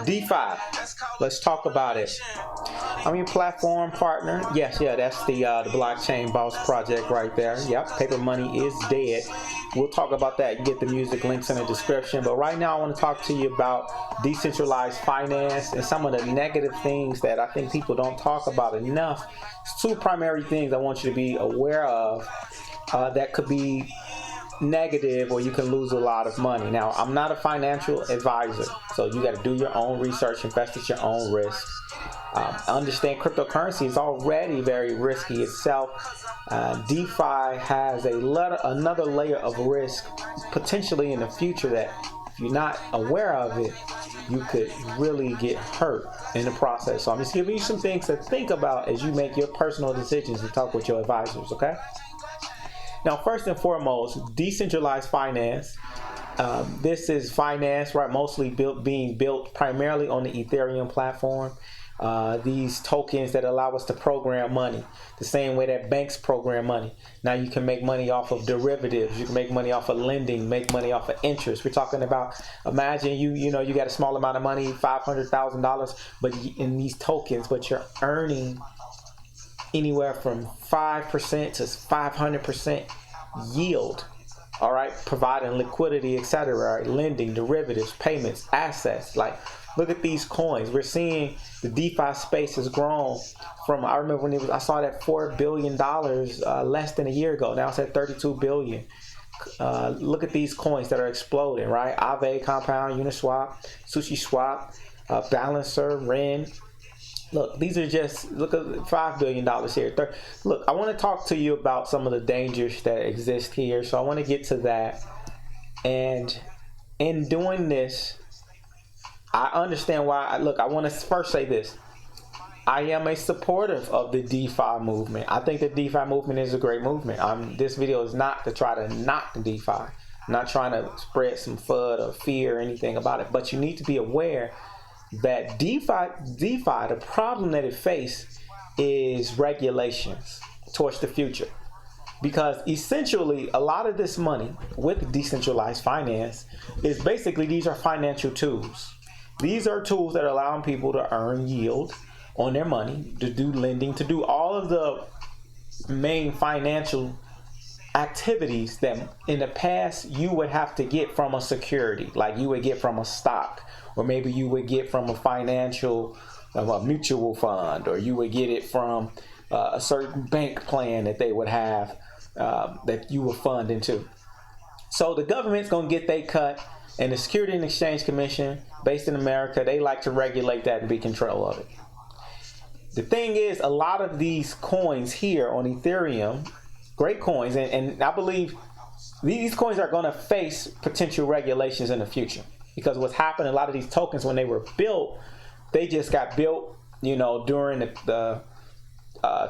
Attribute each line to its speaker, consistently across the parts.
Speaker 1: DeFi. Let's talk about it. I'm your platform partner. Yes, that's the blockchain boss project right there. Yep, paper money is dead. We'll talk about that. You get the music links in the description. But right now I want to talk to you about decentralized finance and some of the negative things that I think people don't talk about enough. It's two primary things I want you to be aware of that could be negative, or you can lose a lot of money. Now, I'm not a financial advisor, so you got to do your own research, invest at your own risk. Understand cryptocurrency is already very risky itself. DeFi has another layer of risk potentially in the future that if you're not aware of it, you could really get hurt in the process. So I'm just giving you some things to think about as you make your personal decisions and talk with your advisors, okay? Now, first and foremost, decentralized finance. This is finance, right? Mostly being built primarily on the Ethereum platform. These tokens that allow us to program money the same way that banks program money. Now you can make money off of derivatives. You can make money off of lending, make money off of interest. We're talking about, imagine you got a small amount of money, $500,000, but in these tokens, but you're earning anywhere from 5% to 500% yield. All right, providing liquidity, etc. Right? Lending, derivatives, payments, assets. Like, look at these coins. We're seeing the DeFi space has grown from, I remember when I saw that $4 billion less than a year ago. Now it's at 32 billion. Look at these coins that are exploding, right? Aave, Compound, Uniswap, SushiSwap, Balancer, Ren. Look, these are just, look at $5 billion here. Look, I want to talk to you about some of the dangers that exist here. So I want to get to that. And in doing this, I understand why. Look, I want to first say this. I am a supporter of the DeFi movement. I think the DeFi movement is a great movement. This video is not to try to knock the DeFi. I'm not trying to spread some FUD or fear or anything about it. But you need to be aware that DeFi, the problem that it faces is regulations towards the future. Because essentially, a lot of this money with decentralized finance is basically, these are financial tools. These are tools that are allowing people to earn yield on their money, to do lending, to do all of the main financial activities that in the past you would have to get from a security, like you would get from a stock, or maybe you would get from a financial, a mutual fund, or you would get it from a certain bank plan that they would have that you would fund into. So the government's going to get their cut, and the Security and Exchange Commission, based in America, they like to regulate that and be in control of it. The thing is, a lot of these coins here on Ethereum, great coins, and I believe these coins are going to face potential regulations in the future. Because what's happened, a lot of these tokens, when they were built, they just got built, during the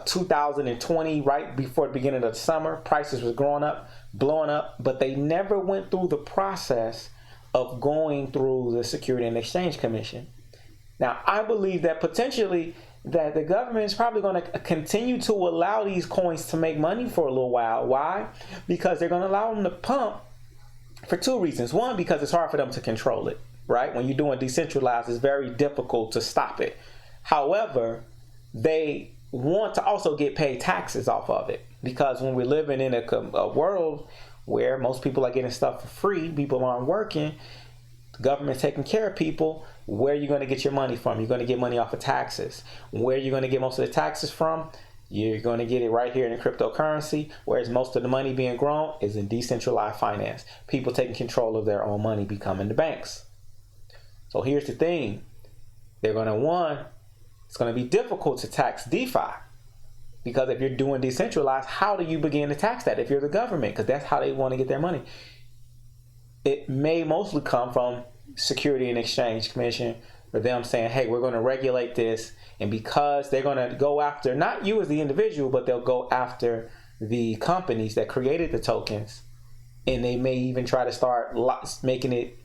Speaker 1: 2020, right before the beginning of the summer. Prices was blowing up, but they never went through the process of going through the Security and Exchange Commission. Now, I believe that potentially that the government is probably going to continue to allow these coins to make money for a little while. Why? Because they're going to allow them to pump for two reasons. One, because it's hard for them to control it, right? When you're doing decentralized, it's very difficult to stop it. However, they want to also get paid taxes off of it, because when we're living in a world where most people are getting stuff for free, people aren't working, the government's taking care of people, where are you going to get your money from? You're going to get money off of taxes. Where are you going to get most of the taxes from? You're going to get it right here in cryptocurrency, whereas most of the money being grown is in decentralized finance. People taking control of their own money, becoming the banks. So here's the thing. They're going to, it's going to be difficult to tax DeFi. Because if you're doing decentralized, how do you begin to tax that if you're the government? Because that's how they want to get their money. It may mostly come from Security and Exchange Commission, for them saying, hey, we're going to regulate this. And because they're going to go after, not you as the individual, but they'll go after the companies that created the tokens. And they may even try to start making it,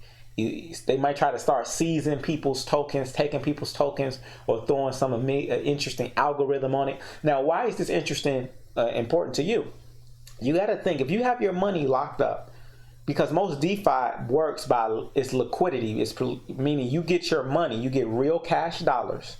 Speaker 1: they might try to start seizing people's tokens, taking people's tokens, or throwing some interesting algorithm on it. Now, why is this important to you? You got to think, if you have your money locked up because most DeFi works by its liquidity. It's meaning you get your money, you get real cash dollars,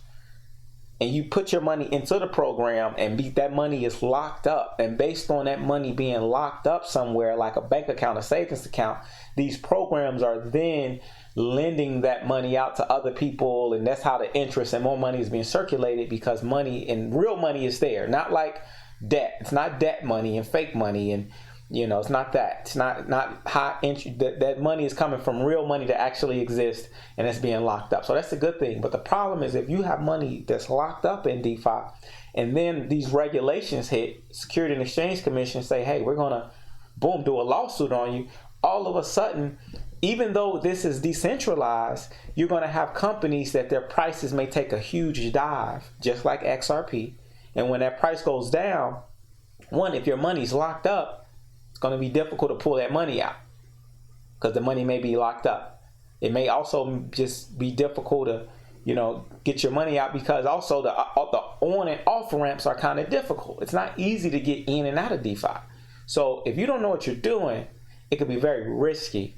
Speaker 1: and you put your money into the program, and that money is locked up. And based on that money being locked up somewhere, like a bank account, a savings account, these programs are then lending that money out to other people, and that's how the interest and more money is being circulated, because money and real money is there, not like debt. It's not debt money and fake money, and it's not that. It's not high interest. That money is coming from real money that actually exists, and it's being locked up. So that's a good thing. But the problem is, if you have money that's locked up in DeFi, and then these regulations hit, Security and Exchange Commission say, hey, we're gonna boom, do a lawsuit on you. All of a sudden, even though this is decentralized, you're gonna have companies that their prices may take a huge dive, just like XRP. And when that price goes down, one, if your money's locked up, it's going to be difficult to pull that money out because the money may be locked up. It may also just be difficult to, get your money out, because also the on and off ramps are kind of difficult. It's not easy to get in and out of DeFi. So if you don't know what you're doing, it could be very risky.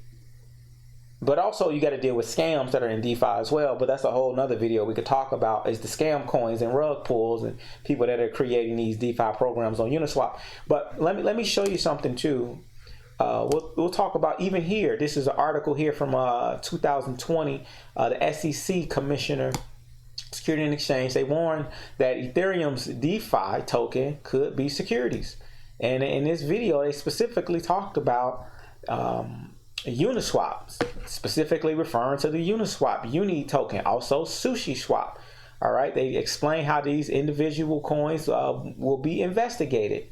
Speaker 1: But also you got to deal with scams that are in DeFi as well. But that's a whole nother video we could talk about, is the scam coins and rug pulls and people that are creating these DeFi programs on Uniswap. But let me show you something too. We'll talk about even here. This is an article here from 2020. The SEC Commissioner, Security and Exchange, they warned that Ethereum's DeFi token could be securities. And in this video, they specifically talked about Uniswap, specifically referring to the Uniswap Uni token, also Sushi Swap. All right, they explain how these individual coins will be investigated.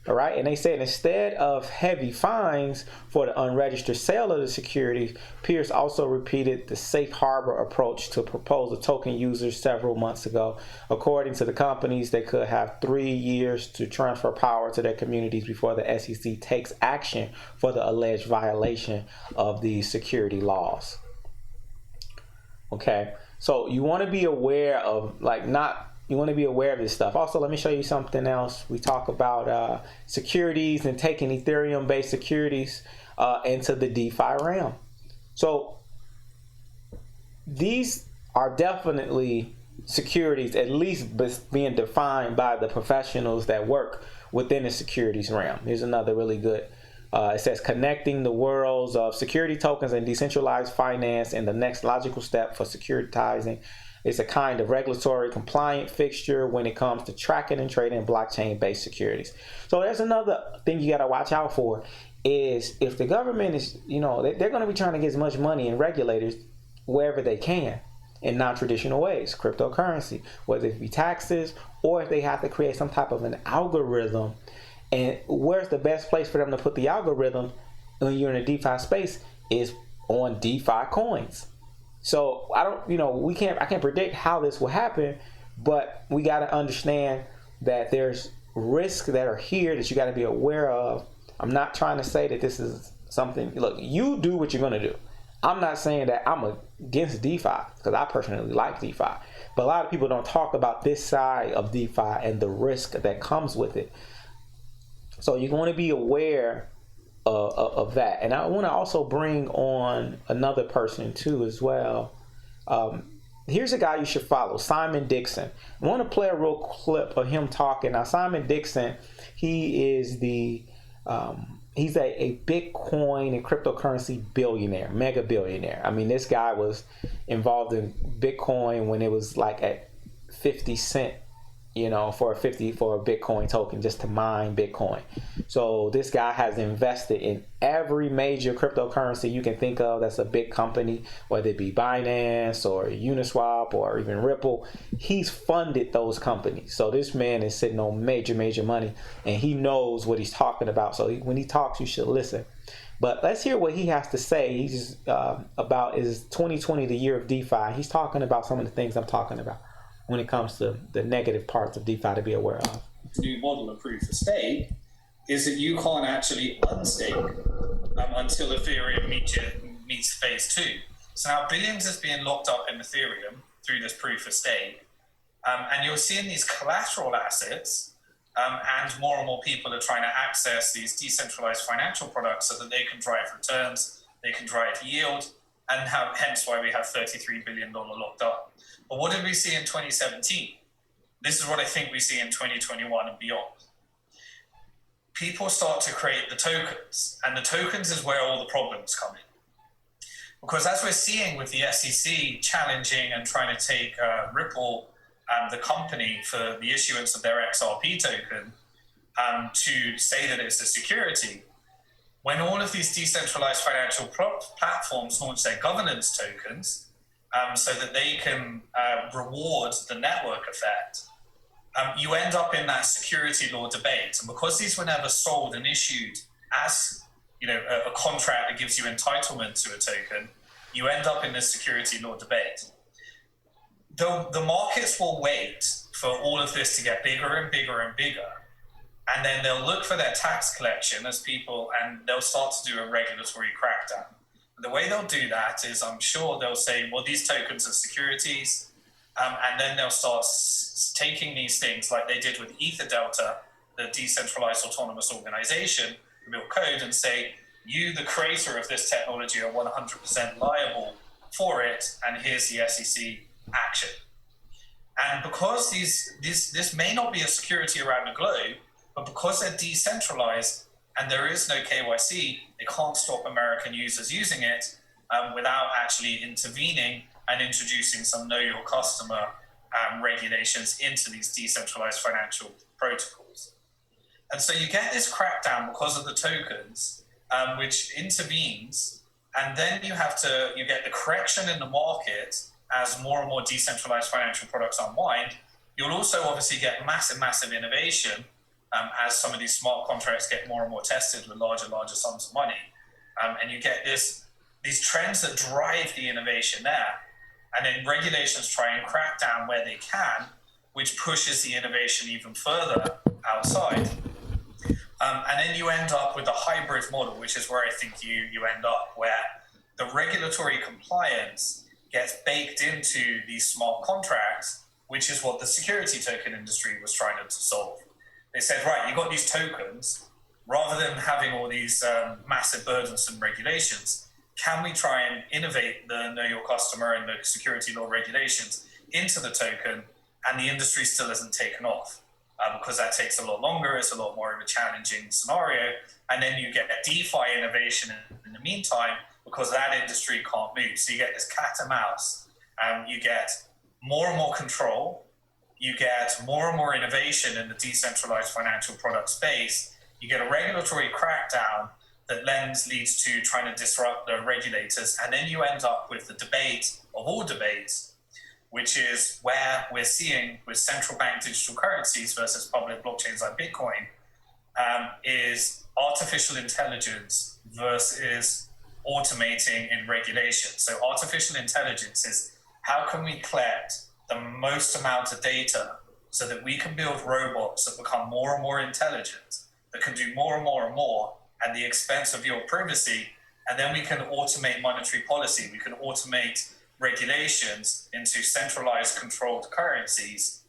Speaker 1: All right, and they said instead of heavy fines for the unregistered sale of the securities, Pierce also repeated the safe harbor approach to propose to token users several months ago. According to the companies, they could have 3 years to transfer power to their communities before the SEC takes action for the alleged violation of these security laws. Okay, so you want to be aware of you want to be aware of this stuff. Also, let me show you something else. We talk about securities and taking Ethereum-based securities into the DeFi realm. So these are definitely securities, at least being defined by the professionals that work within the securities realm. Here's another really good. It says connecting the worlds of security tokens and decentralized finance, and the next logical step for securitizing. It's a kind of regulatory compliant fixture when it comes to tracking and trading blockchain-based securities. So there's another thing you got to watch out for, is if the government is, they're going to be trying to get as much money in regulators wherever they can in non-traditional ways, cryptocurrency, whether it be taxes or if they have to create some type of an algorithm. And where's the best place for them to put the algorithm when you're in a DeFi space is on DeFi coins. So I can't predict how this will happen, but we got to understand that there's risks that are here that you got to be aware of. I'm not trying to say that this is something, look, you do what you're going to do. I'm not saying that I'm against DeFi, because I personally like DeFi, but a lot of people don't talk about this side of DeFi and the risk that comes with it. So you want to be aware of that. And I want to also bring on another person too as well. Here's a guy you should follow, Simon Dixon. I want to play a real clip of him talking. Now, Simon Dixon, he is he's a Bitcoin and cryptocurrency billionaire, mega billionaire. I mean, this guy was involved in Bitcoin when it was like at 50 cent, for a Bitcoin token, just to mine Bitcoin. So this guy has invested in every major cryptocurrency you can think of that's a big company, whether it be Binance or Uniswap or even Ripple. He's funded those companies. So this man is sitting on major money, and he knows what he's talking about. So when he talks, you should listen. But let's hear what he has to say. He's about is 2020 the year of DeFi. He's talking about some of the things I'm talking about when it comes to the negative parts of DeFi to be aware of.
Speaker 2: The new model of proof of stake is that you can't actually unstake until Ethereum meets phase 2. So now billions is being locked up in Ethereum through this proof of stake. And you're seeing these collateral assets and more people are trying to access these decentralized financial products so that they can drive returns, they can drive yield, and hence why we have $33 billion locked up. But what did we see in 2017? This is what I think we see in 2021 and beyond. People start to create the tokens, and the tokens is where all the problems come in. Because as we're seeing with the SEC challenging and trying to take Ripple, the company, for the issuance of their XRP token, to say that it's a security, when all of these decentralized financial platforms launch their governance tokens so that they can reward the network effect, you end up in that security law debate. And because these were never sold and issued as a contract that gives you entitlement to a token, you end up in this security law debate. The markets will wait for all of this to get bigger and bigger and bigger. And then they'll look for their tax collection as people, and they'll start to do a regulatory crackdown. The way they'll do that is, I'm sure they'll say, well, these tokens are securities. And then they'll start taking these things like they did with Ether Delta, the decentralized autonomous organization, who built code, and say, you, the creator of this technology, are 100% liable for it, and here's the SEC action. And because this may not be a security around the globe, but because they're decentralized and there is no KYC, they can't stop American users using it without actually intervening and introducing some know your customer regulations into these decentralized financial protocols. And so you get this crackdown because of the tokens, which intervenes, and then you get the correction in the market as more and more decentralized financial products unwind. You'll also obviously get massive innovation as some of these smart contracts get more and more tested with larger sums of money. And you get these trends that drive the innovation there. And then regulations try and crack down where they can, which pushes the innovation even further outside. And then you end up with a hybrid model, which is where I think you end up, where the regulatory compliance gets baked into these smart contracts, which is what the security token industry was trying to solve. They said, right, you've got these tokens, rather than having all these massive burdensome regulations, can we try and innovate the know your customer and the security law regulations into the token? And the industry still hasn't taken off because that takes a lot longer. It's a lot more of a challenging scenario. And then you get DeFi innovation in the meantime, because that industry can't move. So you get this cat and mouse. You get more and more control. You get more and more innovation in the decentralized financial product space. You get a regulatory crackdown that leads to trying to disrupt the regulators. And then you end up with the debate of all debates, which is where we're seeing with central bank digital currencies versus public blockchains like Bitcoin, is artificial intelligence versus automating in regulation. So artificial intelligence is how can we collect the most amount of data so that we can build robots that become more and more intelligent, that can do more and more at the expense of your privacy, and then we can automate monetary policy. We can automate regulations into centralized controlled currencies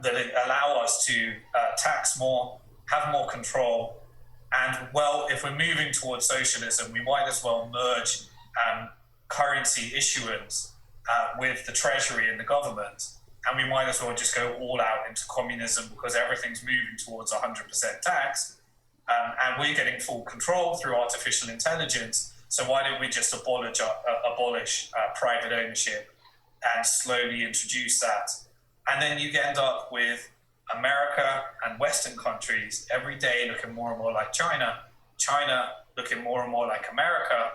Speaker 2: that allow us to tax more, have more control. And well, if we're moving towards socialism, we might as well merge currency issuance with the treasury and the government, and we might as well just go all out into communism because everything's moving towards 100% tax, and we're getting full control through artificial intelligence. So why don't we just abolish private ownership and slowly introduce that? And then you end up with America and Western countries every day looking more and more like China, China looking more and more like America,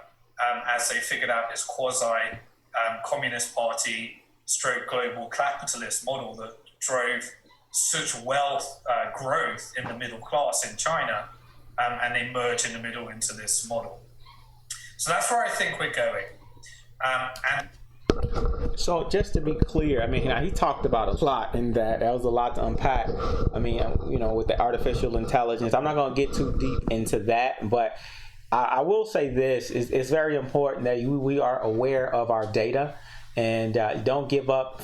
Speaker 2: as they figured out this quasi-communist party stroke global capitalist model that drove such wealth growth in the middle class in China, and they merge in the middle into this model. So that's where I think we're going.
Speaker 1: So just to be clear, I mean, he talked about a lot in that. That was a lot to unpack. I mean, with the artificial intelligence, I'm not going to get too deep into that, but I will say this, it's very important that we are aware of our data and don't give up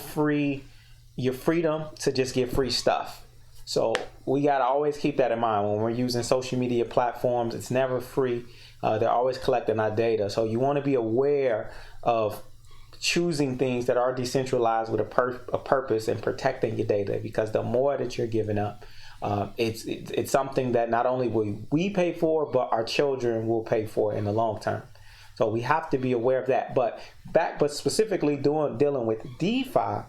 Speaker 1: your freedom to just get free stuff. So we got to always keep that in mind when we're using social media platforms. It's never free. They're always collecting our data. So you want to be aware of choosing things that are decentralized with a purpose and protecting your data, because the more that you're giving up, it's something that not only will we pay for, but our children will pay for in the long term. So we have to be aware of that. But specifically dealing with DeFi,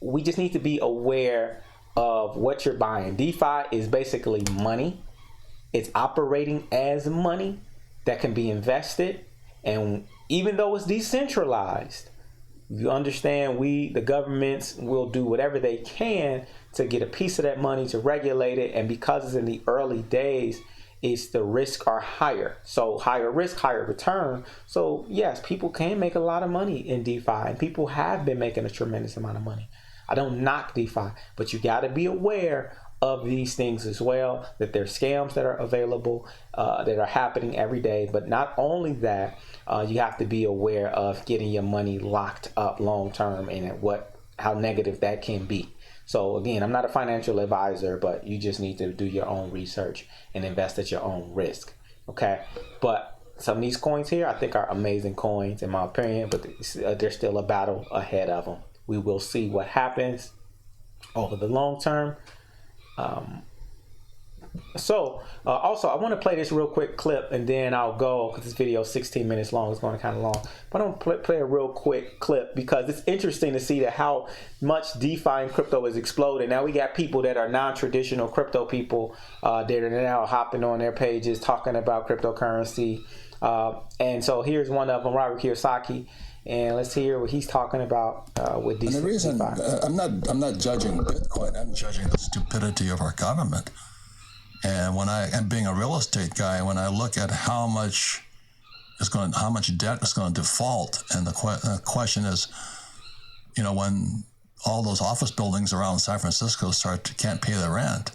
Speaker 1: we just need to be aware of what you're buying. DeFi is basically money. It's operating as money that can be invested. And even though it's decentralized, you understand the governments will do whatever they can to get a piece of that money, to regulate it. And because it's in the early days, the risks are higher. So higher risk, higher return. So yes, people can make a lot of money in DeFi, and people have been making a tremendous amount of money. I don't knock DeFi, but you got to be aware of these things as well, that there's scams that are available, that are happening every day. But not only that, you have to be aware of getting your money locked up long term, and how negative that can be. So again, I'm not a financial advisor, but you just need to do your own research and invest at your own risk. Okay, but some of these coins here I think are amazing coins in my opinion, but there's still a battle ahead of them. We will see what happens over the long term. Also, I want to play this real quick clip, and then I'll go, because this video is 16 minutes long. It's going kind of long, but I'm going to play a real quick clip because it's interesting to see that how much DeFi and crypto is exploding. Now we got people that are non-traditional crypto people that are now hopping on their pages talking about cryptocurrency, and so here's one of them, Robert Kiyosaki. And let's hear what he's talking about with DeFi.
Speaker 3: And the reason I'm not judging Bitcoin, I'm judging the stupidity of our government. And and being a real estate guy, when I look at how much debt is going to default, and the question is, when all those office buildings around San Francisco can't pay their rent,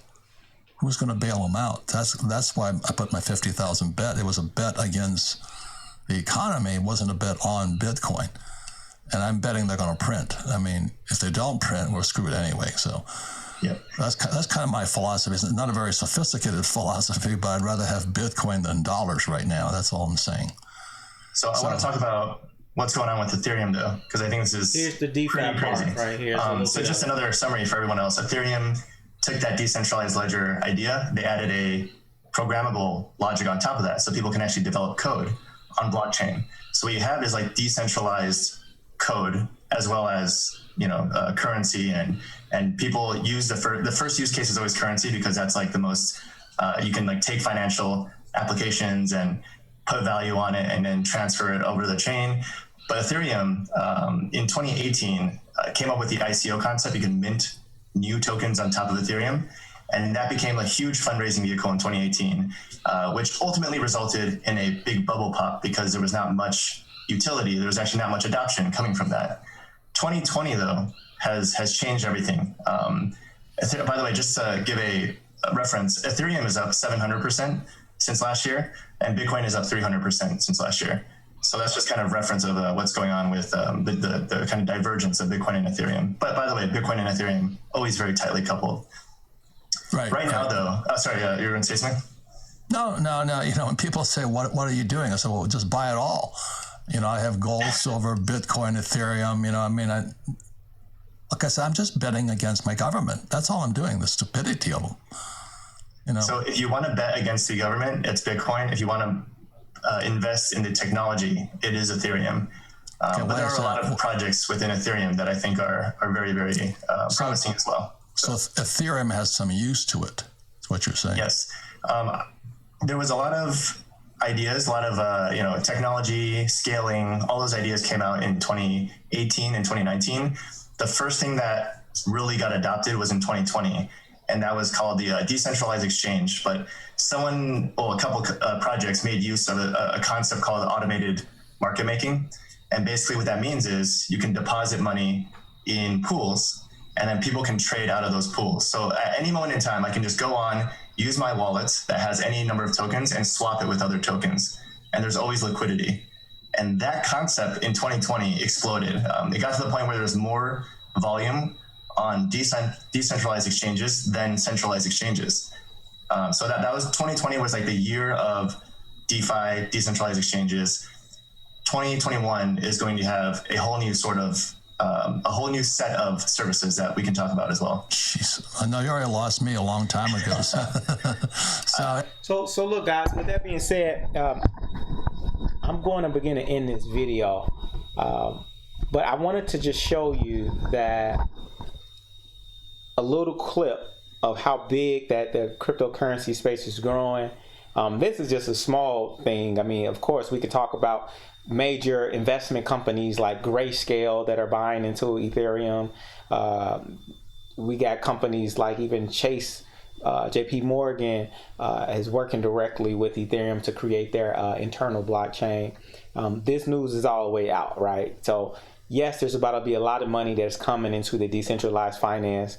Speaker 3: who's going to bail them out? That's why I put my 50,000 bet. It was a bet against the economy. It wasn't a bet on Bitcoin. And I'm betting they're going to print. I mean, if they don't print, we're screwed anyway. So. Yeah, that's kind of my philosophy. It's not a very sophisticated philosophy, but I'd rather have Bitcoin than dollars right now. That's all I'm saying.
Speaker 4: So I want to talk about what's going on with Ethereum, though, because I think this is
Speaker 1: here's the DeFi
Speaker 4: crazy.
Speaker 1: Right here.
Speaker 4: So just another summary for everyone else. Ethereum took that decentralized ledger idea. They added a programmable logic on top of that, so people can actually develop code on blockchain. So what you have is like decentralized code as well as currency, and people use the first use case is always currency, because that's like the most you can like take financial applications and put value on it and then transfer it over the chain. But Ethereum in 2018 came up with the ICO concept. You can mint new tokens on top of Ethereum, and that became a huge fundraising vehicle in 2018, which ultimately resulted in a big bubble pop because there was not much utility. There was actually not much adoption coming from that. 2020, though, has changed everything. By the way, just to give a reference, Ethereum is up 700% since last year, and Bitcoin is up 300% since last year. So that's just kind of reference of what's going on with the kind of divergence of Bitcoin and Ethereum. But by the way, Bitcoin and Ethereum always very tightly coupled. Right now, though, sorry, you were going to say something?
Speaker 3: No. When people say, what are you doing? I say, well, just buy it all. I have gold, silver, Bitcoin, Ethereum. Like I said, I'm just betting against my government. That's all I'm doing, the stupidity of them.
Speaker 4: So if you want to bet against the government, it's Bitcoin. If you want to invest in the technology, it is Ethereum. But there are a lot of projects within Ethereum that I think are very, very promising as well.
Speaker 3: So Ethereum has some use to it, is what you're saying?
Speaker 4: Yes. There was a lot of ideas, a lot of technology, scaling, all those ideas came out in 2018 and 2019. The first thing that really got adopted was in 2020, and that was called the decentralized exchange. But a couple projects made use of a concept called automated market making. And basically what that means is you can deposit money in pools, and then people can trade out of those pools. So at any moment in time, I can just go on, use my wallet that has any number of tokens and swap it with other tokens. And there's always liquidity. And that concept in 2020 exploded. It got to the point where there's more volume on decentralized exchanges than centralized exchanges. So that was 2020 was like the year of DeFi, decentralized exchanges. 2021 is going to have a whole new sort of a whole new set of services that we can talk about as well.
Speaker 3: Jeez, I know you already lost me a long time ago.
Speaker 1: So look, guys. With that being said, I'm going to begin to end this video, but I wanted to just show you that a little clip of how big that the cryptocurrency space is growing. This is just a small thing. I mean, of course, we could talk about major investment companies like Grayscale that are buying into Ethereum. We got companies like even Chase, JP Morgan is working directly with Ethereum to create their internal blockchain. This news is all the way out, right? So yes, there's about to be a lot of money that's coming into the decentralized finance.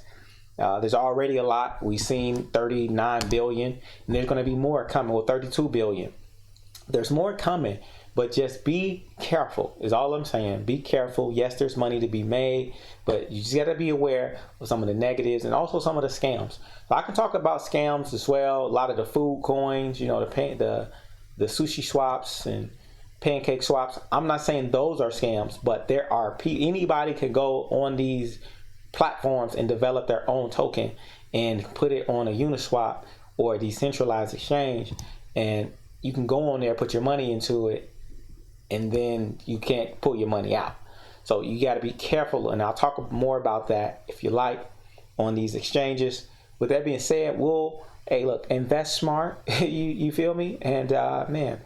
Speaker 1: There's already a lot. We've seen 39 billion, and there's going to be more coming. Well, 32 billion. There's more coming, but just be careful is all I'm saying. Be careful. Yes, there's money to be made, but you just got to be aware of some of the negatives and also some of the scams. So I can talk about scams as well. A lot of the food coins, you know, the sushi swaps and pancake swaps. I'm not saying those are scams, but there are anybody can go on these platforms and develop their own token and put it on a Uniswap or a decentralized exchange, and you can go on there, put your money into it, and then you can't pull your money out. So you got to be careful, and I'll talk more about that if you like on these exchanges. With that being said, hey, look, invest smart. you feel me? And man,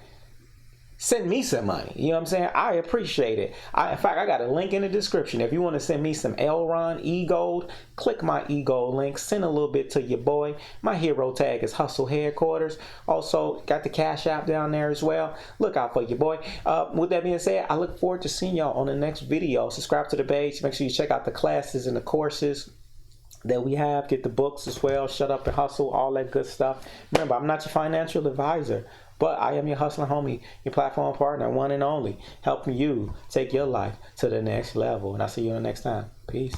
Speaker 1: send me some money. You know what I'm saying? I appreciate it. In fact, I got a link in the description. If you want to send me some Elron eGold, click my eGold link. Send a little bit to your boy. My hero tag is HustleHeadquarters. Also, got the Cash App down there as well. Look out for your boy. With that being said, I look forward to seeing y'all on the next video. Subscribe to the page. Make sure you check out the classes and the courses that we have. Get the books as well. Shut Up and Hustle. All that good stuff. Remember, I'm not your financial advisor, but I am your hustling homie, your platform partner, one and only, helping you take your life to the next level. And I'll see you on the next time. Peace.